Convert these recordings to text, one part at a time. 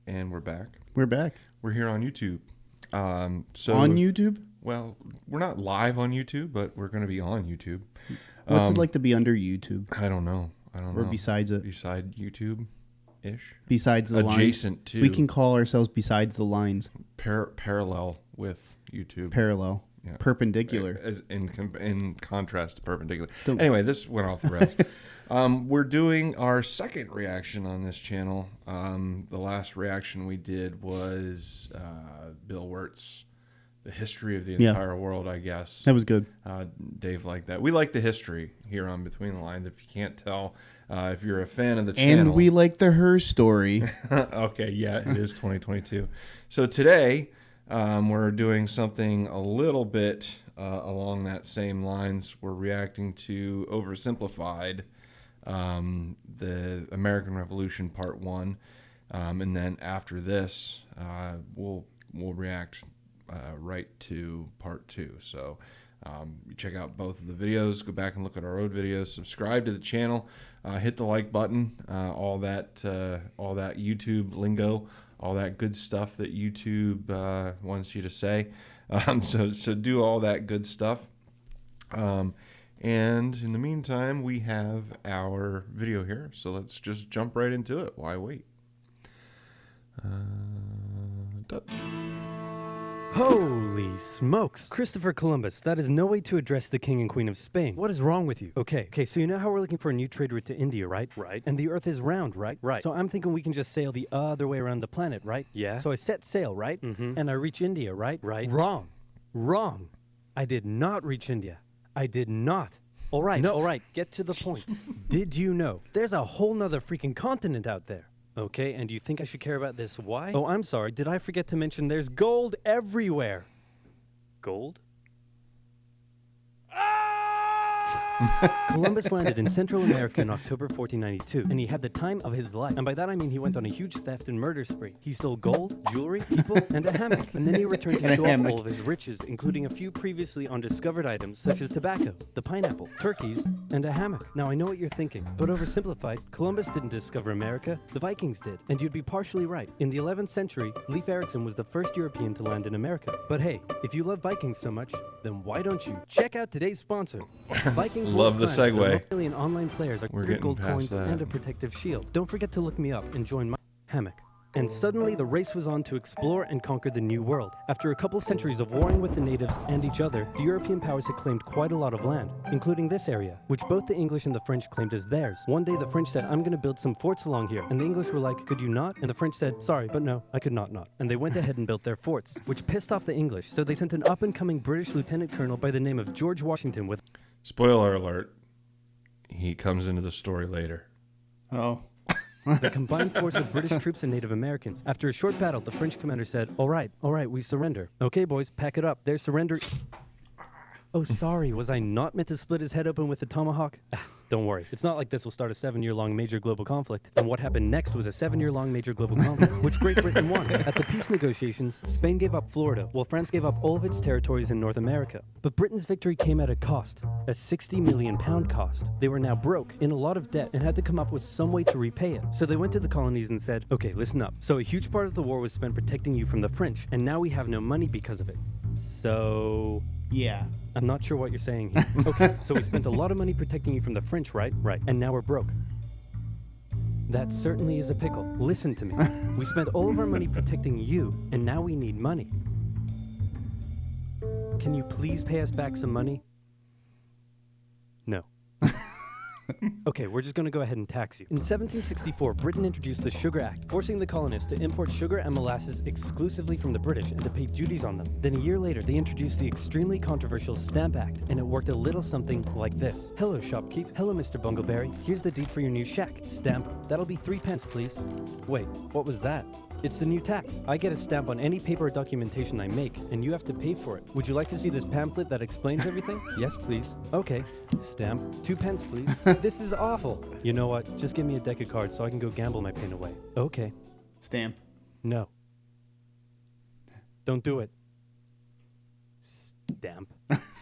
And we're back. We're back. We're here on YouTube. On YouTube? Well, we're not live on YouTube, but we're going to be on YouTube. What's it like to be under YouTube? I don't know. Or besides it? Beside YouTube-ish? Besides the lines? Adjacent to. We can call ourselves besides the lines. Parallel with YouTube. Parallel. Yeah. Perpendicular. In contrast to perpendicular. Anyway, this went off the rails. We're doing our second reaction on this channel. The last reaction we did was Bill Wirt's The History of the Entire World, I guess. That was good. Dave liked that. We like the history here on Between the Lines, if you can't tell. If you're a fan of the channel. And we like the Her story. Okay, yeah, it is 2022. So today, we're doing something a little bit along that same lines. We're reacting to Oversimplified, the American Revolution Part 1. And then after this, we'll react right to Part 2. So you check out both of the videos. Go back and look at our old videos. Subscribe to the channel. Hit the like button. All that YouTube lingo. All that good stuff that YouTube wants you to say. So do all that good stuff. And in the meantime, we have our video here. So let's just jump right into it. Why wait? Holy smokes. Christopher Columbus, that is no way to address the King and Queen of Spain. What is wrong with you? Okay, so you know how we're looking for a new trade route to India, right? Right. And the Earth is round, right? Right. So I'm thinking we can just sail the other way around the planet, right? Yeah. So I set sail, right? Mm-hmm. And I reach India, right? Right. Wrong. I did not reach India. I did not. All right, get to the point. Did you know there's a whole nother freaking continent out there? Okay, and do you think I should care about this? Why? Oh, I'm sorry. Did I forget to mention there's gold everywhere? Gold? Columbus landed in Central America in October 1492, and he had the time of his life. And by that I mean he went on a huge theft and murder spree. He stole gold, jewelry, people, and a hammock. And then he returned to show off all of his riches, including a few previously undiscovered items, such as tobacco, the pineapple, turkeys, and a hammock. Now I know what you're thinking, but oversimplified, Columbus didn't discover America, the Vikings did. And you'd be partially right. In the 11th century, Leif Erikson was the first European to land in America. But hey, if you love Vikings so much, then why don't you check out today's sponsor? Vikings Love the segue. Million online players are We're gold getting coins past that. and a protective shield. Don't forget to look me up and join my hammock. And suddenly the race was on to explore and conquer the new world. After a couple centuries of warring with the natives and each other, the European powers had claimed quite a lot of land, including this area, which both the English and the French claimed as theirs. One day the French said, "I'm gonna build some forts along here." And the English were like, "Could you not?" And the French said, "Sorry, but no, I could not." And they went ahead and built their forts, which pissed off the English, so they sent an up-and-coming British lieutenant colonel by the name of George Washington with... Spoiler alert. He comes into the story later. Oh. the combined force of British troops and Native Americans. After a short battle, the French commander said, all right, we surrender. Okay, boys, pack it up. They're surrendering. Oh, sorry, was I not meant to split his head open with a tomahawk? Don't worry, it's not like this will start a 7-year-long major global conflict. And what happened next was a 7-year-long major global conflict, which Great Britain won. At the peace negotiations, Spain gave up Florida, while France gave up all of its territories in North America. But Britain's victory came at a cost, a £60 million cost. They were now broke, in a lot of debt, and had to come up with some way to repay it. So they went to the colonies and said, okay, listen up. So a huge part of the war was spent protecting you from the French, and now we have no money because of it. So... yeah. I'm not sure what you're saying here. Okay, so we spent a lot of money protecting you from the French, right? Right. And now we're broke. That certainly is a pickle. Listen to me. We spent all of our money protecting you, and now we need money. Can you please pay us back some money? No. Okay, we're just going to go ahead and tax you. In 1764, Britain introduced the Sugar Act, forcing the colonists to import sugar and molasses exclusively from the British and to pay duties on them. Then a year later, they introduced the extremely controversial Stamp Act, and it worked a little something like this. Hello, shopkeep. Hello, Mr. Bungleberry. Here's the deed for your new shack. Stamp. That'll be 3 pence, please. Wait, what was that? It's the new tax. I get a stamp on any paper or documentation I make, and you have to pay for it. Would you like to see this pamphlet that explains everything? Yes, please. Okay. Stamp. 2 pence, please. This is awful. You know what? Just give me a deck of cards so I can go gamble my pain away. Okay. Stamp. No. Don't do it. Stamp.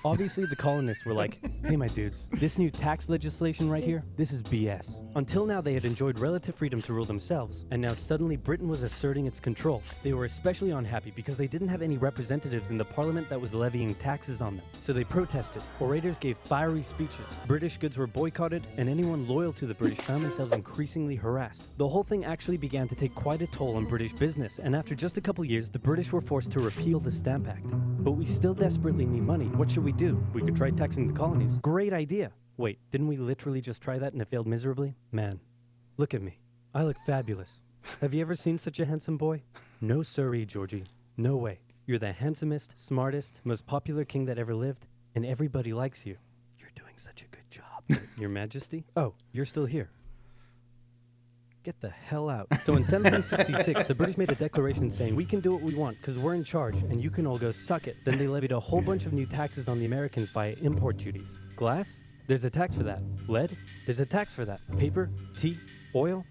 Obviously, the colonists were like, hey, my dudes, this new tax legislation right here, this is BS. Until now, they had enjoyed relative freedom to rule themselves, and now suddenly Britain was asserting its control. They were especially unhappy because they didn't have any representatives in the parliament that was levying taxes on them. So they protested. Orators gave fiery speeches. British goods were boycotted, and anyone loyal to the British found themselves increasingly harassed. The whole thing actually began to take quite a toll on British business, and after just a couple years, the British were forced to repeal the Stamp Act. But we still desperately need money. What should we do? We could try taxing the colonies. Great idea. Wait, didn't we literally just try that and it failed miserably? Man, look at me. I look fabulous. Have you ever seen such a handsome boy? No siree, Georgie. No way. You're the handsomest, smartest, most popular king that ever lived, and everybody likes you. You're doing such a good job. Your Majesty? Oh, you're still here. Get the hell out. So in 1766, the British made a declaration saying, we can do what we want because we're in charge and you can all go suck it. Then they levied a whole bunch of new taxes on the Americans via import duties. Glass? There's a tax for that. Lead? There's a tax for that. Paper? Tea? Oil?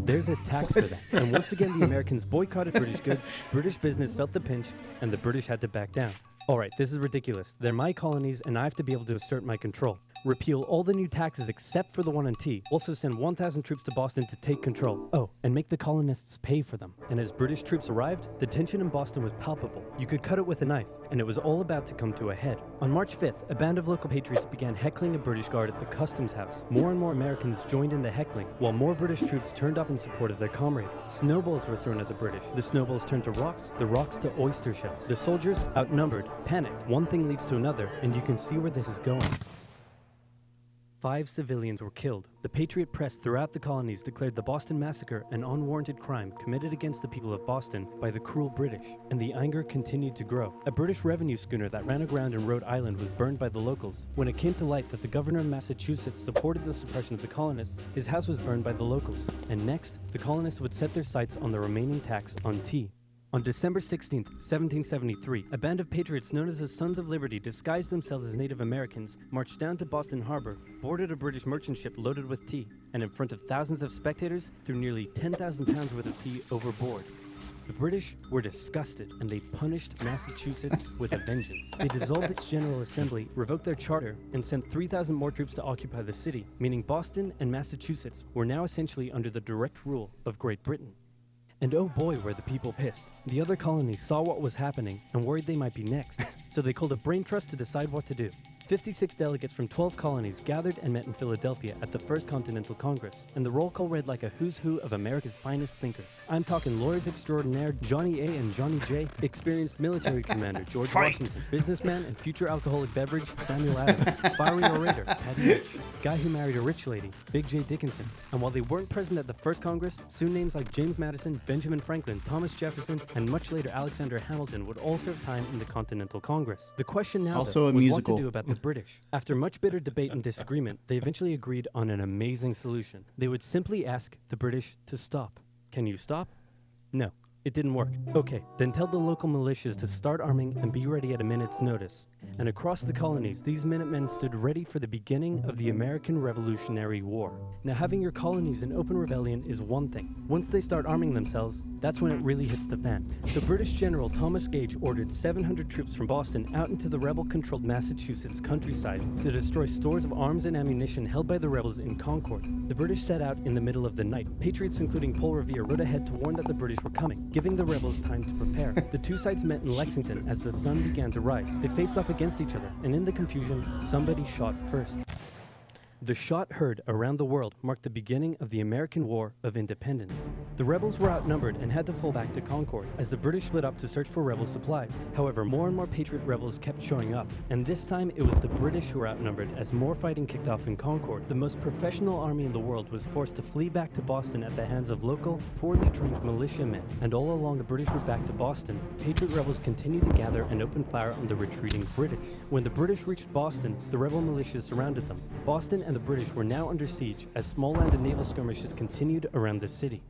There's a tax for that. And once again, the Americans boycotted British goods, British business felt the pinch, and the British had to back down. Alright, this is ridiculous. They're my colonies and I have to be able to assert my control. Repeal all the new taxes except for the one on tea. Also send 1,000 troops to Boston to take control. Oh, and make the colonists pay for them. And as British troops arrived, the tension in Boston was palpable. You could cut it with a knife, and it was all about to come to a head. On March 5th, a band of local patriots began heckling a British guard at the customs house. More and more Americans joined in the heckling, while more British troops turned up in support of their comrade. Snowballs were thrown at the British. The snowballs turned to rocks, the rocks to oyster shells. The soldiers, outnumbered, panicked. One thing leads to another, and you can see where this is going. 5 civilians were killed. The Patriot press throughout the colonies declared the Boston Massacre an unwarranted crime committed against the people of Boston by the cruel British, and the anger continued to grow. A British revenue schooner that ran aground in Rhode Island was burned by the locals. When it came to light that the governor of Massachusetts supported the suppression of the colonists, his house was burned by the locals. And next, the colonists would set their sights on the remaining tax on tea. On December 16, 1773, a band of patriots known as the Sons of Liberty disguised themselves as Native Americans, marched down to Boston Harbor, boarded a British merchant ship loaded with tea, and in front of thousands of spectators, threw nearly 10,000 pounds worth of tea overboard. The British were disgusted, and they punished Massachusetts with a vengeance. They dissolved its General Assembly, revoked their charter, and sent 3,000 more troops to occupy the city, meaning Boston and Massachusetts were now essentially under the direct rule of Great Britain. And oh boy, were the people pissed. The other colonies saw what was happening and worried they might be next, so they called a brain trust to decide what to do. 56 delegates from 12 colonies gathered and met in Philadelphia at the First Continental Congress, and the roll call read like a who's who of America's finest thinkers. I'm talking lawyers extraordinaire Johnny A and Johnny J, experienced military commander George Washington, businessman and future alcoholic beverage Samuel Adams, fiery orator Patty Rich, guy who married a rich lady, Big J Dickinson. And while they weren't present at the first Congress, soon names like James Madison, Benjamin Franklin, Thomas Jefferson, and much later Alexander Hamilton would all serve time in the Continental Congress. The question now Also a was musical. what to do about the British. After much bitter debate and disagreement, they eventually agreed on an amazing solution. They would simply ask the British to stop. Can you stop? No, it didn't work. Okay, then tell the local militias to start arming and be ready at a minute's notice. And across the colonies, these Minutemen stood ready for the beginning of the American Revolutionary War. Now, having your colonies in open rebellion is one thing. Once they start arming themselves, that's when it really hits the fan. So British General Thomas Gage ordered 700 troops from Boston out into the rebel-controlled Massachusetts countryside to destroy stores of arms and ammunition held by the rebels in Concord. The British set out in the middle of the night. Patriots, including Paul Revere, rode ahead to warn that the British were coming, giving the rebels time to prepare. The two sides met in Lexington as the sun began to rise. They faced off against each other, and in the confusion, somebody shot first. The shot heard around the world marked the beginning of the American War of Independence. The rebels were outnumbered and had to fall back to Concord as the British split up to search for rebel supplies. However, more and more Patriot rebels kept showing up, and this time it was the British who were outnumbered as more fighting kicked off in Concord. The most professional army in the world was forced to flee back to Boston at the hands of local, poorly trained militiamen, and all along the British route back to Boston, Patriot rebels continued to gather and open fire on the retreating British. When the British reached Boston, the rebel militias surrounded them. Boston and the British were now under siege as small land and naval skirmishes continued around the city.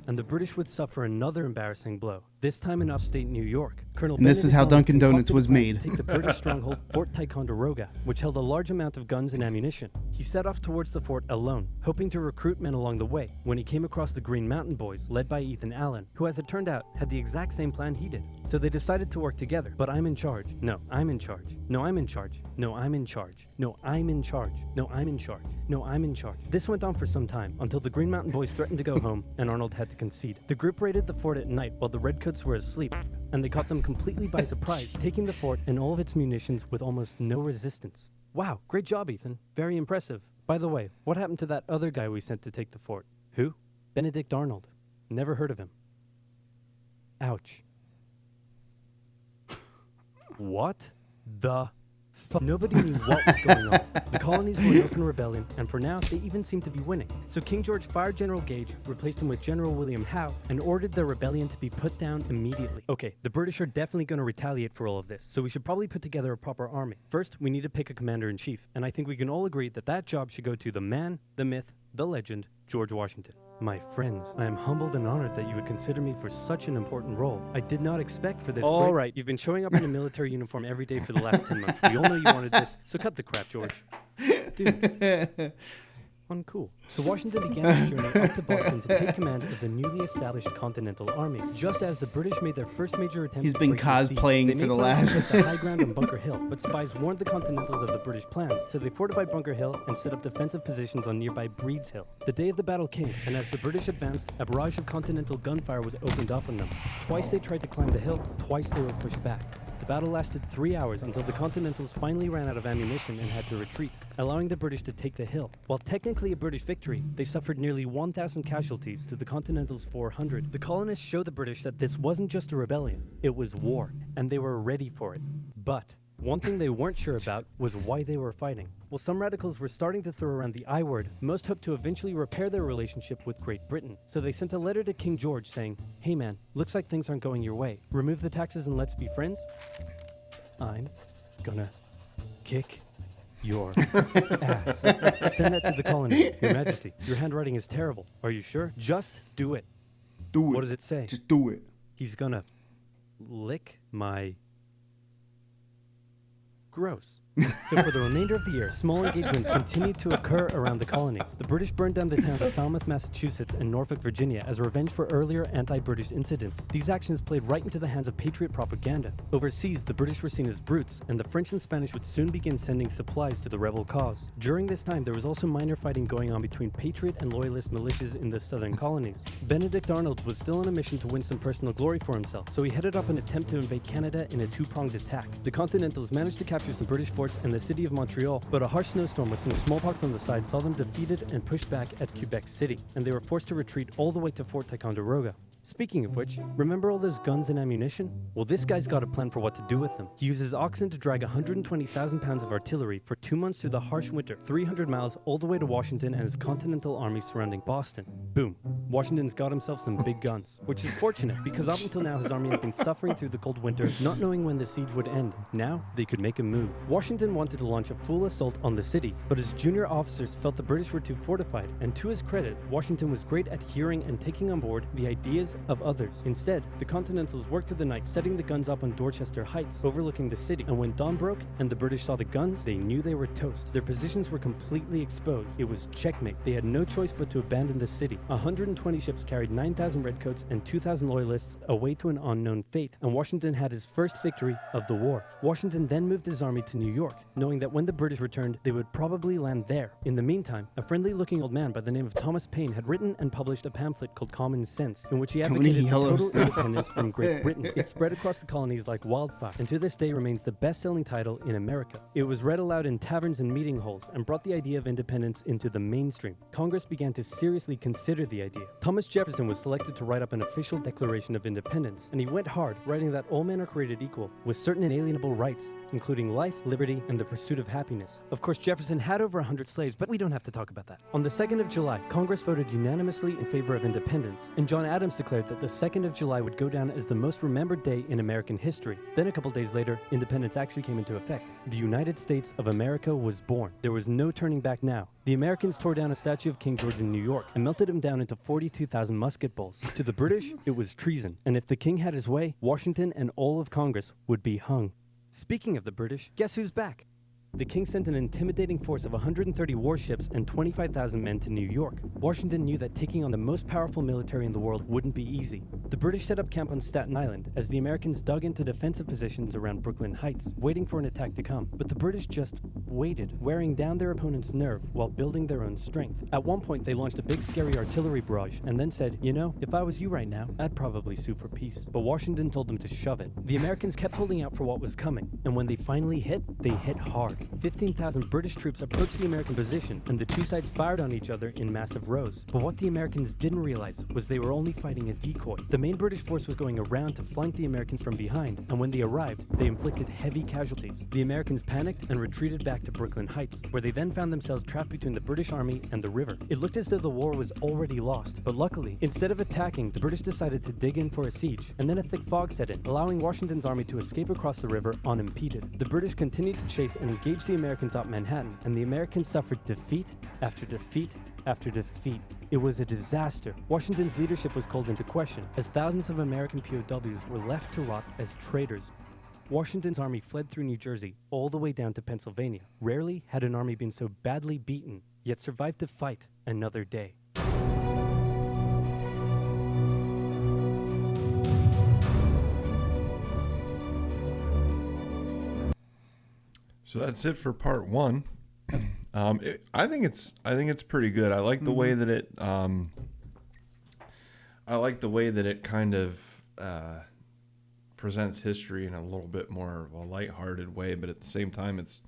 And the British would suffer another embarrassing blow. this time in upstate New York. Colonel And this is Benedict how Arnold Dunkin' Donuts concocted was a plan made. to take the British stronghold Fort Ticonderoga, which held a large amount of guns and ammunition. He set off towards the fort alone, hoping to recruit men along the way, when he came across the Green Mountain Boys, led by Ethan Allen, who, as it turned out, had the exact same plan he did. So they decided to work together. But I'm in charge. No, I'm in charge. No, I'm in charge. No, I'm in charge. No, I'm in charge. No, I'm in charge. No, I'm in charge. This went on for some time, until the Green Mountain Boys threatened to go home, and Arnold had to concede. The group raided the fort at night while the Redcoats were asleep, and they caught them completely by surprise, taking the fort and all of its munitions with almost no resistance. Wow, great job, Ethan. Very impressive. By the way, what happened to that other guy we sent to take the fort? Who? Benedict Arnold. Never heard of him. Ouch. What the fuck? Nobody knew what was going on. The colonies were in open rebellion, and for now, they even seemed to be winning. So King George fired General Gage, replaced him with General William Howe, and ordered the rebellion to be put down immediately. Okay, the British are definitely going to retaliate for all of this, so we should probably put together a proper army. First, we need to pick a commander-in-chief, and I think we can all agree that that job should go to the man, the myth, the legend, George Washington. My friends, I am humbled and honored that you would consider me for such an important role. I did not expect for this. All right, you've been showing up in a military uniform every day for the last 10 months. We all know you wanted this, so cut the crap, George. Dude. Uncool. So Washington began his journey up to Boston to take command of the newly established Continental Army. Just as the British made their first major attempt He's to been break the siege, cosplaying they for made the plans to last- take the high ground on Bunker Hill, but spies warned the Continentals of the British plans, so they fortified Bunker Hill and set up defensive positions on nearby Breed's Hill. The day of the battle came, and as the British advanced, a barrage of Continental gunfire was opened up on them. Twice they tried to climb the hill, twice they were pushed back. The battle lasted 3 hours until the Continentals finally ran out of ammunition and had to retreat, allowing the British to take the hill. While technically a British victory, they suffered nearly 1,000 casualties to the Continentals' 400. The colonists showed the British that this wasn't just a rebellion, it was war, and they were ready for it. But one thing they weren't sure about was why they were fighting. While some radicals were starting to throw around the I word, most hoped to eventually repair their relationship with Great Britain. So they sent a letter to King George saying, "Hey man, looks like things aren't going your way. Remove the taxes and let's be friends? I'm gonna kick your ass." Send that to the colony. Your Majesty, your handwriting is terrible. Are you sure? Just do it. Do it. What does it say? Just do it. He's gonna lick my... Gross. So for the remainder of the year, small engagements continued to occur around the colonies. The British burned down the towns of Falmouth, Massachusetts and Norfolk, Virginia as revenge for earlier anti-British incidents. These actions played right into the hands of patriot propaganda. Overseas, the British were seen as brutes, and the French and Spanish would soon begin sending supplies to the rebel cause. During this time, there was also minor fighting going on between patriot and loyalist militias in the southern colonies. Benedict Arnold was still on a mission to win some personal glory for himself, so he headed up an attempt to invade Canada in a two-pronged attack. The Continentals managed to capture some British forts and the city of Montreal, but a harsh snowstorm with some smallpox on the side saw them defeated and pushed back at Quebec City, and they were forced to retreat all the way to Fort Ticonderoga. Speaking of which, remember all those guns and ammunition? Well, this guy's got a plan for what to do with them. He uses oxen to drag 120,000 pounds of artillery for 2 months through the harsh winter, 300 miles all the way to Washington and his Continental Army surrounding Boston. Boom. Washington's got himself some big guns, which is fortunate because up until now his army had been suffering through the cold winter, not knowing when the siege would end. Now, they could make a move. Washington wanted to launch a full assault on the city, but his junior officers felt the British were too fortified, and to his credit, Washington was great at hearing and taking on board the ideas of others. Instead, the Continentals worked through the night, setting the guns up on Dorchester Heights, overlooking the city, and when dawn broke and the British saw the guns, they knew they were toast. Their positions were completely exposed. It was checkmate. They had no choice but to abandon the city. 120 ships carried 9,000 redcoats and 2,000 loyalists away to an unknown fate, and Washington had his first victory of the war. Washington then moved his army to New York, knowing that when the British returned, they would probably land there. In the meantime, a friendly-looking old man by the name of Thomas Paine had written and published a pamphlet called Common Sense, in which he advocated for total independence from Great Britain. It spread across the colonies like wildfire, and to this day remains the best-selling title in America. It was read aloud in taverns and meeting halls, and brought the idea of independence into the mainstream. Congress began to seriously consider the idea. Thomas Jefferson was selected to write up an official Declaration of Independence, and he went hard, writing that all men are created equal, with certain inalienable rights, including life, liberty, and the pursuit of happiness. Of course, Jefferson had over 100 slaves, but we don't have to talk about that. On the 2nd of July, Congress voted unanimously in favor of independence, and John Adams declared declared that the 2nd of July would go down as the most remembered day in American history. Then a couple days later, independence actually came into effect. The United States of America was born. There was no turning back now. The Americans tore down a statue of King George in New York and melted him down into 42,000 musket balls. To the British, it was treason. And if the king had his way, Washington and all of Congress would be hung. Speaking of the British, guess who's back? The king sent an intimidating force of 130 warships and 25,000 men to New York. Washington knew that taking on the most powerful military in the world wouldn't be easy. The British set up camp on Staten Island as the Americans dug into defensive positions around Brooklyn Heights, waiting for an attack to come. But the British just waited, wearing down their opponent's nerve while building their own strength. At one point, they launched a big scary artillery barrage and then said, you know, if I was you right now, I'd probably sue for peace. But Washington told them to shove it. The Americans kept holding out for what was coming, and when they finally hit, they hit hard. 15,000 British troops approached the American position, and the two sides fired on each other in massive rows. But what the Americans didn't realize was they were only fighting a decoy. The main British force was going around to flank the Americans from behind, and when they arrived, they inflicted heavy casualties. The Americans panicked and retreated back to Brooklyn Heights, where they then found themselves trapped between the British army and the river. It looked as though the war was already lost, but luckily, instead of attacking, the British decided to dig in for a siege, and then a thick fog set in, allowing Washington's army to escape across the river unimpeded. The British continued to chase and engage the Americans at Manhattan, and the Americans suffered defeat after defeat after defeat. It was a disaster. Washington's leadership was called into question, as thousands of American POWs were left to rot as traitors. Washington's army fled through New Jersey all the way down to Pennsylvania. Rarely had an army been so badly beaten, yet survived to fight another day. So that's it for part one. I think it's pretty good. I like the way that it. I like the way that it kind of presents history in a little bit more of a lighthearted way, but at the same time, it's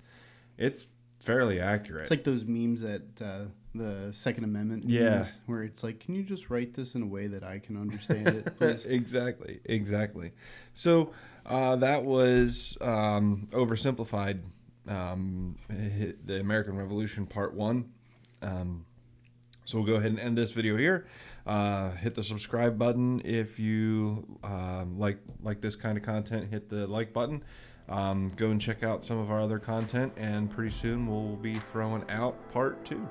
fairly accurate. It's like those memes at the Second Amendment memes, where it's like, can you just write this in a way that I can understand it, please? Exactly. So that was Oversimplified, the American Revolution Part 1. So we'll go ahead and end this video here. Hit the subscribe button if you like this kind of content. Hit the like button. Go and check out some of our other content, and pretty soon we'll be throwing out part 2.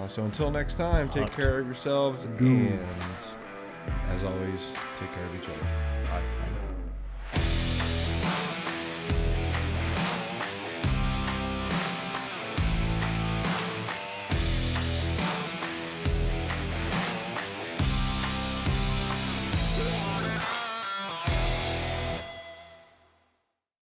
So until next time, take care of yourselves, and as always, take care of each other. Bye.